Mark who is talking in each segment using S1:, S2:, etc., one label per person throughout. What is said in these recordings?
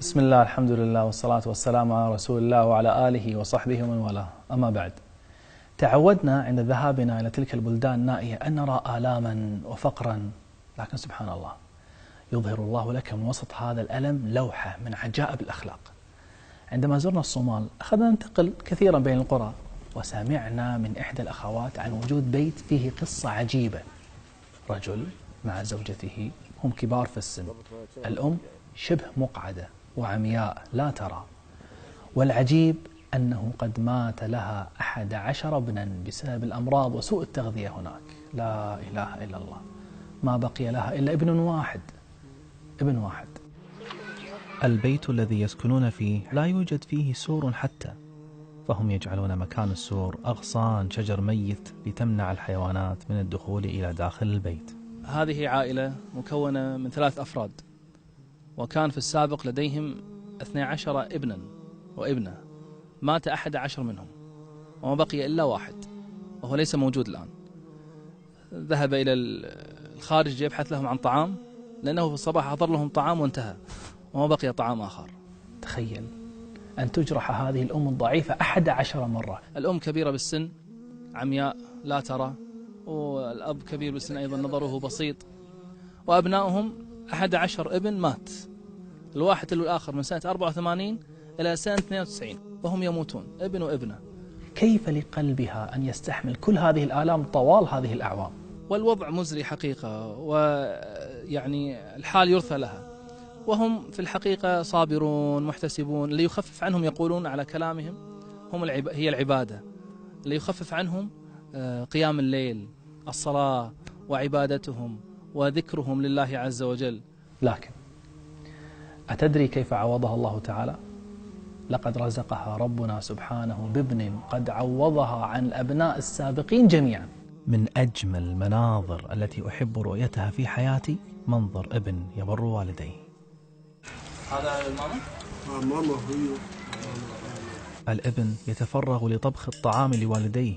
S1: بسم الله، الحمد لله، والصلاة والسلام على رسول الله وعلى آله وصحبه ومن والاه. أما بعد، تعودنا عند ذهابنا إلى تلك البلدان النائية أن نرى آلاما وفقرا، لكن سبحان الله يظهر الله لك من وسط هذا الألم لوحة من عجائب الأخلاق. عندما زرنا الصومال أخذنا ننتقل كثيرا بين القرى، وسمعنا من إحدى الأخوات عن وجود بيت فيه قصة عجيبة. رجل مع زوجته، هم كبار في السن، الأم شبه مقعدة وعمياء لا ترى، والعجيب أنه قد مات لها 11 ابنا بسبب الأمراض وسوء التغذية هناك. لا إله إلا الله، ما بقي لها إلا ابن واحد. البيت الذي يسكنون فيه لا يوجد فيه سور حتى، فهم يجعلون مكان السور أغصان شجر ميت لتمنع الحيوانات من الدخول إلى داخل البيت. هذه عائلة مكونة من 3 أفراد، وكان في السابق لديهم 12 ابنا وابنة، مات 11 منهم وما بقي إلا واحد، وهو ليس موجود الآن. ذهب إلى الخارج يبحث لهم عن طعام، لأنه في الصباح حضر لهم طعام وانتهى وما بقي طعام آخر. تخيل أن تجرح هذه الأم الضعيفة 11 مرة. الأم كبيرة بالسن، عمياء لا ترى، والأب كبير بالسن أيضا، نظره بسيط، وأبنائهم 11 ابن مات، الواحد تلو الآخر من سنة 84 إلى سنة 92 وهم يموتون ابن وابنة. كيف لقلبها أن يستحمل كل هذه الآلام طوال هذه الأعوام؟ والوضع مزري حقيقة، ويعني الحال يرثى لها، وهم في الحقيقة صابرون محتسبون. اللي يخفف عنهم يقولون على كلامهم هي العبادة، اللي يخفف عنهم قيام الليل، الصلاة وعبادتهم وذكرهم لله عز وجل. لكن أتدري كيف عوضها الله تعالى؟ لقد رزقها ربنا سبحانه بابن قد عوضها عن الأبناء السابقين جميعا. من أجمل المناظر التي أحب رؤيتها في حياتي منظر ابن يبر والديه. هذا الماما؟ ماما هي. الابن يتفرغ لطبخ الطعام لوالديه،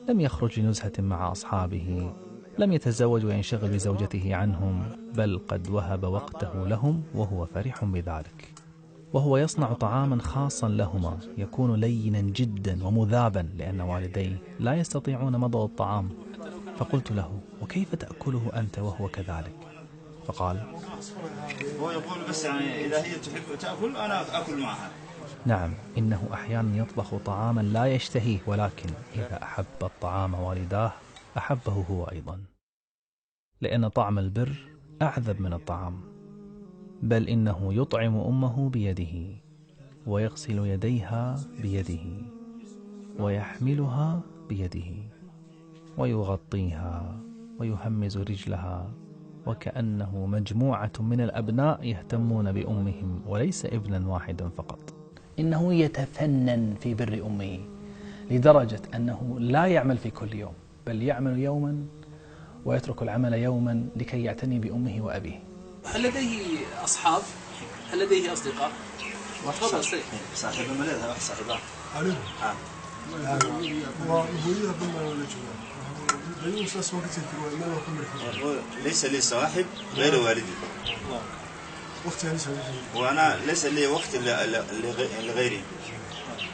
S1: لم يخرج لنزهة مع أصحابه، لم يتزوج وينشغل بزوجته عنهم، بل قد وهب وقته لهم وهو فرح بذلك. وهو يصنع طعاما خاصا لهما يكون لينا جدا ومذابا، لأن والديه لا يستطيعون مضغ الطعام. فقلت له: وكيف تأكله أنت وهو كذلك؟ فقال:
S2: هو يقول بس يعني إذا هي تحب تأكل أنا أكل معها.
S1: نعم، إنه أحيانا يطبخ طعاما لا يشتهيه، ولكن إذا أحب الطعام والداه أحبه هو أيضا، لأن طعم البر أعذب من الطعام. بل إنه يطعم أمه بيده، ويغسل يديها بيده، ويحملها بيده، ويغطيها، ويهمز رجلها، وكأنه مجموعة من الأبناء يهتمون بأمهم وليس ابنا واحدا فقط. إنه يتفنن في بر أمه لدرجة أنه لا يعمل في كل يوم، بل يعمل يوما ويترك العمل يوما لكي يعتني بأمه وأبيه. هل لديه أصحاب؟ هل لديه أصدقاء؟ تفضل سيد.
S2: صاحب الملذ هذا صاحبه.
S3: عليه.
S2: ليس لي صاحب غير والدي. وأنا ليس لي وقت لغيري،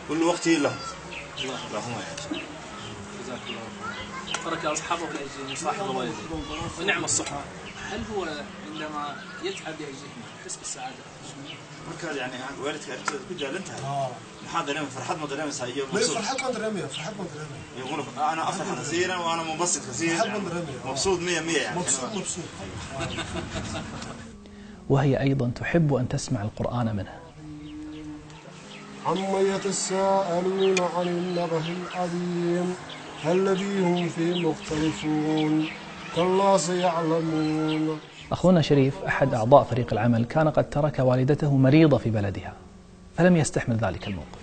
S2: كل وقتي له. اللهم يا
S1: جزاك الله. ترك أصحابه لأجل يصاحب والده، ونعم الصحبة. هل هو عندما يتعب لأجلهم يحس بالسعادة؟
S2: مركز يعني والدك كجال انتهى. محاضر يوم فرحت مدري يوم سايق.
S3: فرحت مدري يوم.
S2: يقول أنا أفرح كثيرا وأنا منبسط كثيرا. مبسوط 100 يعني.
S3: مبسوط.
S1: وهي أيضا تحب أن تسمع القرآن منه.
S3: عما يتساءلون عن النبأ العظيم الذي هم فيه مختلفون كلا سيعلمون.
S1: أخونا شريف أحد أعضاء فريق العمل كان قد ترك والدته مريضة في بلدها، فلم يستحمل ذلك الموقف.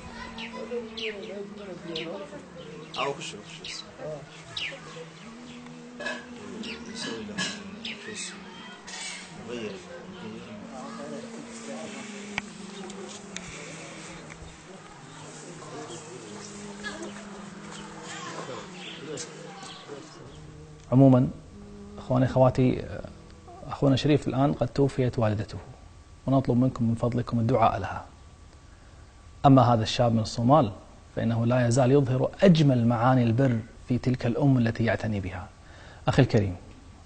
S1: عموما أخواني أخواتي، أخونا شريف الآن قد توفيت والدته، ونطلب منكم من فضلكم الدعاء لها. أما هذا الشاب من الصومال فإنه لا يزال يظهر أجمل معاني البر في تلك الأم التي يعتني بها. أخي الكريم،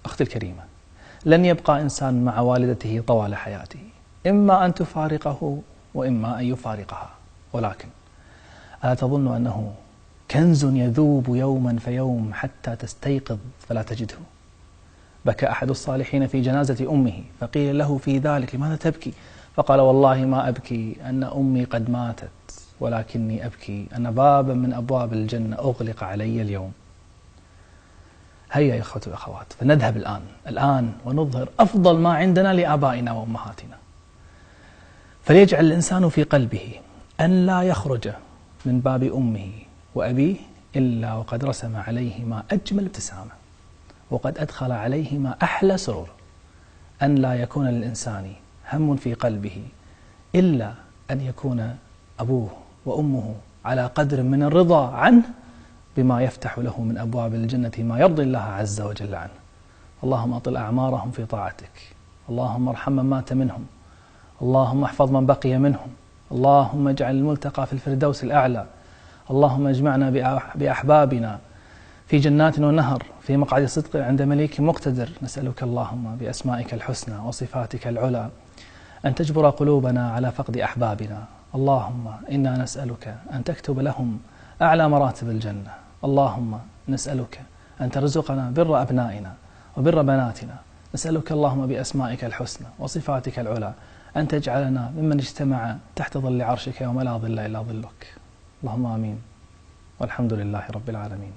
S1: أختي الكريمة، لن يبقى إنسان مع والدته طوال حياته، إما أن تفارقه وإما أن يفارقها، ولكن ألا تظن أنه كنز يذوب يوما فيوم حتى تستيقظ فلا تجده؟ بكى أحد الصالحين في جنازة أمه فقيل له في ذلك: لماذا تبكي؟ فقال: والله ما أبكي أن أمي قد ماتت، ولكني أبكي أن بابا من أبواب الجنة أغلق علي اليوم. هيا يا إخوة وأخوات، فنذهب الآن ونظهر أفضل ما عندنا لآبائنا وأمهاتنا. فليجعل الإنسان في قلبه أن لا يخرج من باب أمه وأبيه إلا وقد رسم عليهما أجمل ابتسامة، وقد أدخل عليهما أحلى سرور. أن لا يكون للإنسان هم في قلبه إلا أن يكون أبوه وأمه على قدر من الرضا عنه بما يفتح له من أبواب الجنة ما يرضي الله عز وجل عنه. اللهم أطل أعمارهم في طاعتك، اللهم ارحم من مات منهم، اللهم احفظ من بقي منهم، اللهم اجعل الملتقى في الفردوس الأعلى، اللهم اجمعنا بأحبابنا في جنات ونهر في مقعد صدق عند مليك مقتدر. نسألك اللهم بأسمائك الحسنى وصفاتك العلى أن تجبر قلوبنا على فقد أحبابنا. اللهم إنا نسألك أن تكتب لهم أعلى مراتب الجنة. اللهم نسألك أن ترزقنا بر أبنائنا وبر بناتنا. نسألك اللهم بأسمائك الحسنى وصفاتك العلى أن تجعلنا ممن اجتمع تحت ظل عرشك يوم لا ظل إلا ظلك. اللهم آمين، والحمد لله رب العالمين.